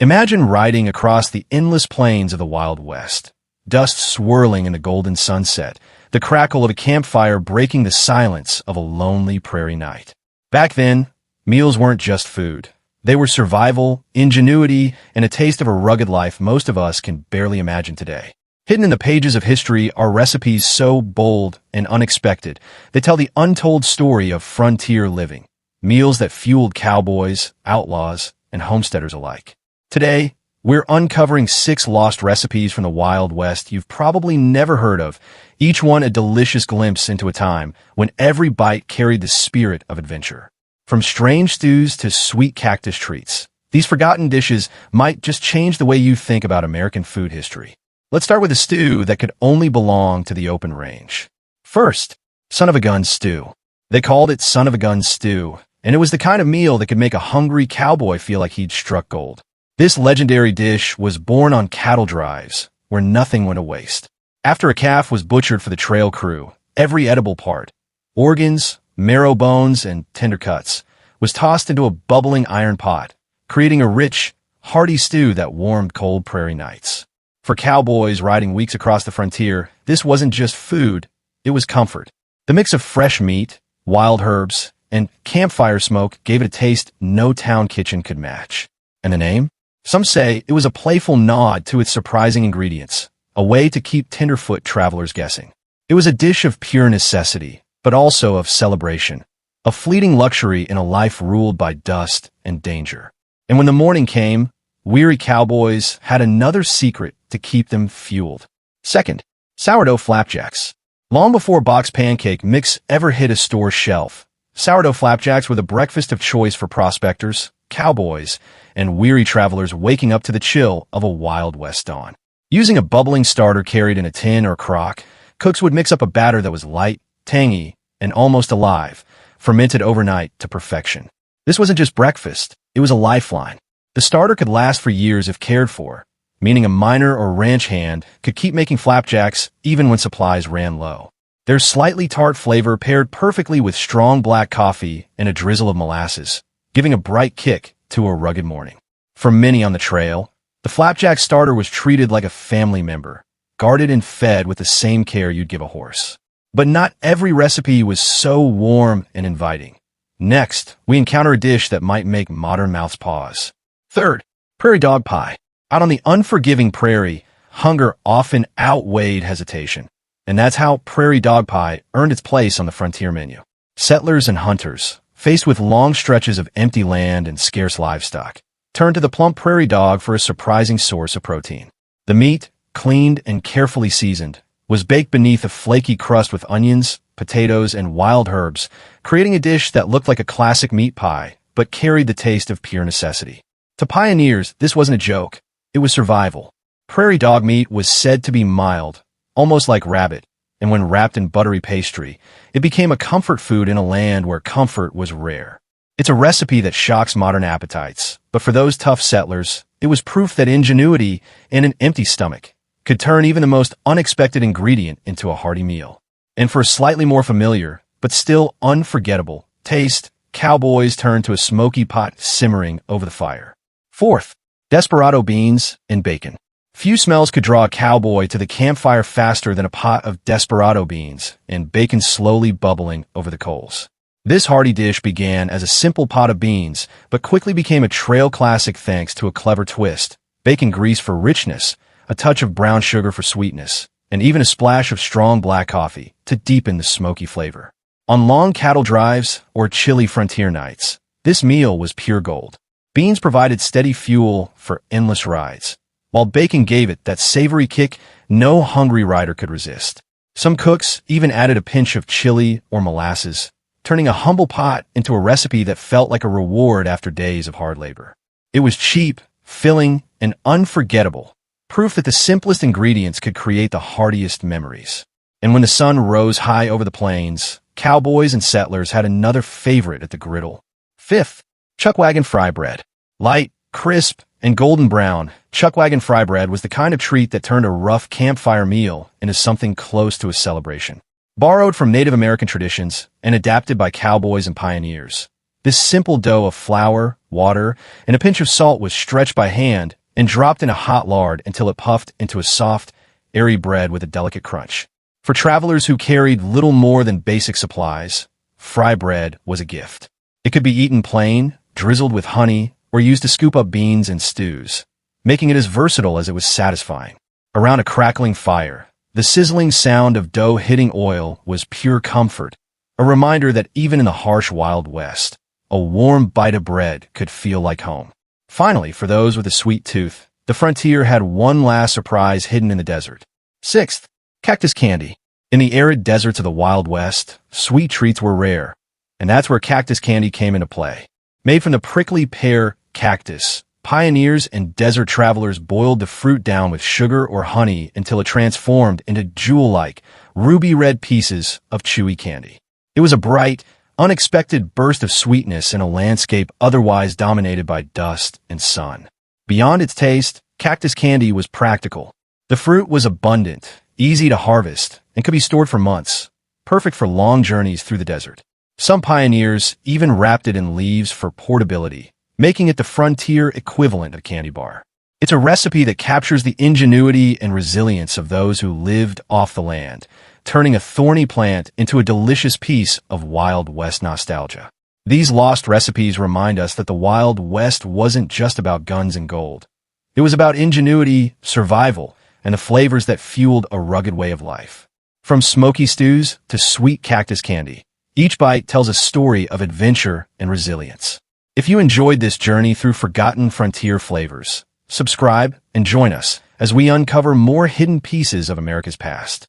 Imagine riding across the endless plains of the Wild West, dust swirling in the golden sunset, the crackle of a campfire breaking the silence of a lonely prairie night. Back then, meals weren't just food. They were survival, ingenuity, and a taste of a rugged life most of us can barely imagine today. Hidden in the pages of history are recipes so bold and unexpected they tell the untold story of frontier living, meals that fueled cowboys, outlaws, and homesteaders alike. Today, we're uncovering 6 lost recipes from the Wild West you've probably never heard of, each one a delicious glimpse into a time when every bite carried the spirit of adventure. From strange stews to sweet cactus treats, these forgotten dishes might just change the way you think about American food history. Let's start with a stew that could only belong to the open range. First, son of a gun stew. They called it son of a gun stew, and it was the kind of meal that could make a hungry cowboy feel like he'd struck gold. This legendary dish was born on cattle drives, where nothing went to waste. After a calf was butchered for the trail crew, every edible part, organs, marrow bones, and tender cuts, was tossed into a bubbling iron pot, creating a rich, hearty stew that warmed cold prairie nights. For cowboys riding weeks across the frontier, this wasn't just food, it was comfort. The mix of fresh meat, wild herbs, and campfire smoke gave it a taste no town kitchen could match. And the name? Some say it was a playful nod to its surprising ingredients, a way to keep tenderfoot travelers guessing. It was a dish of pure necessity, but also of celebration, a fleeting luxury in a life ruled by dust and danger. And when the morning came, weary cowboys had another secret to keep them fueled. Second, sourdough flapjacks. Long before box pancake mix ever hit a store shelf, sourdough flapjacks were the breakfast of choice for prospectors, cowboys, and weary travelers waking up to the chill of a Wild West dawn. Using a bubbling starter carried in a tin or crock, cooks would mix up a batter that was light, tangy, and almost alive, fermented overnight to perfection. This wasn't just breakfast, it was a lifeline. The starter could last for years if cared for, meaning a miner or ranch hand could keep making flapjacks even when supplies ran low. Their slightly tart flavor paired perfectly with strong black coffee and a drizzle of molasses, giving a bright kick to a rugged morning. For many on the trail, the flapjack starter was treated like a family member, guarded and fed with the same care you'd give a horse. But not every recipe was so warm and inviting. Next, we encounter a dish that might make modern mouths pause. Third, prairie dog pie. Out on the unforgiving prairie, hunger often outweighed hesitation. And that's how prairie dog pie earned its place on the frontier menu. Settlers and hunters, faced with long stretches of empty land and scarce livestock, turned to the plump prairie dog for a surprising source of protein. The meat, cleaned and carefully seasoned, was baked beneath a flaky crust with onions, potatoes, and wild herbs, creating a dish that looked like a classic meat pie, but carried the taste of pure necessity. To pioneers, this wasn't a joke. It was survival. Prairie dog meat was said to be mild, almost like rabbit, and when wrapped in buttery pastry, it became a comfort food in a land where comfort was rare. It's a recipe that shocks modern appetites, but for those tough settlers, it was proof that ingenuity and an empty stomach could turn even the most unexpected ingredient into a hearty meal. And for a slightly more familiar, but still unforgettable, taste, cowboys turned to a smoky pot simmering over the fire. Fourth, desperado beans and bacon. Few smells could draw a cowboy to the campfire faster than a pot of desperado beans and bacon slowly bubbling over the coals. This hearty dish began as a simple pot of beans, but quickly became a trail classic thanks to a clever twist: bacon grease for richness, a touch of brown sugar for sweetness, and even a splash of strong black coffee to deepen the smoky flavor. On long cattle drives or chilly frontier nights, this meal was pure gold. Beans provided steady fuel for endless rides, while bacon gave it that savory kick no hungry rider could resist. Some cooks even added a pinch of chili or molasses, turning a humble pot into a recipe that felt like a reward after days of hard labor. It was cheap, filling, and unforgettable, proof that the simplest ingredients could create the heartiest memories. And when the sun rose high over the plains, cowboys and settlers had another favorite at the griddle. Fifth, chuckwagon fry bread. Light, crisp, and golden brown, chuckwagon fry bread was the kind of treat that turned a rough campfire meal into something close to a celebration. Borrowed from Native American traditions and adapted by cowboys and pioneers, This simple dough of flour, water, and a pinch of salt was stretched by hand and dropped in a hot lard until it puffed into a soft, airy bread with a delicate crunch. For travelers who carried little more than basic supplies, fry bread was a gift. It could be eaten plain, drizzled with honey, or used to scoop up beans and stews, making it as versatile as it was satisfying. Around a crackling fire, the sizzling sound of dough hitting oil was pure comfort, a reminder that even in the harsh Wild West, a warm bite of bread could feel like home. Finally, for those with a sweet tooth, the frontier had one last surprise hidden in the desert. Sixth, cactus candy. In the arid deserts of the Wild West, sweet treats were rare, and that's where cactus candy came into play. Made from the prickly pear cactus, pioneers and desert travelers boiled the fruit down with sugar or honey until it transformed into jewel-like, ruby-red pieces of chewy candy. It was a bright, unexpected burst of sweetness in a landscape otherwise dominated by dust and sun. Beyond its taste, cactus candy was practical. The fruit was abundant, easy to harvest, and could be stored for months, perfect for long journeys through the desert. Some pioneers even wrapped it in leaves for portability, making it the frontier equivalent of a candy bar. It's a recipe that captures the ingenuity and resilience of those who lived off the land, turning a thorny plant into a delicious piece of Wild West nostalgia. These lost recipes remind us that the Wild West wasn't just about guns and gold. It was about ingenuity, survival, and the flavors that fueled a rugged way of life. From smoky stews to sweet cactus candy, each bite tells a story of adventure and resilience. If you enjoyed this journey through forgotten frontier flavors, subscribe and join us as we uncover more hidden pieces of America's past.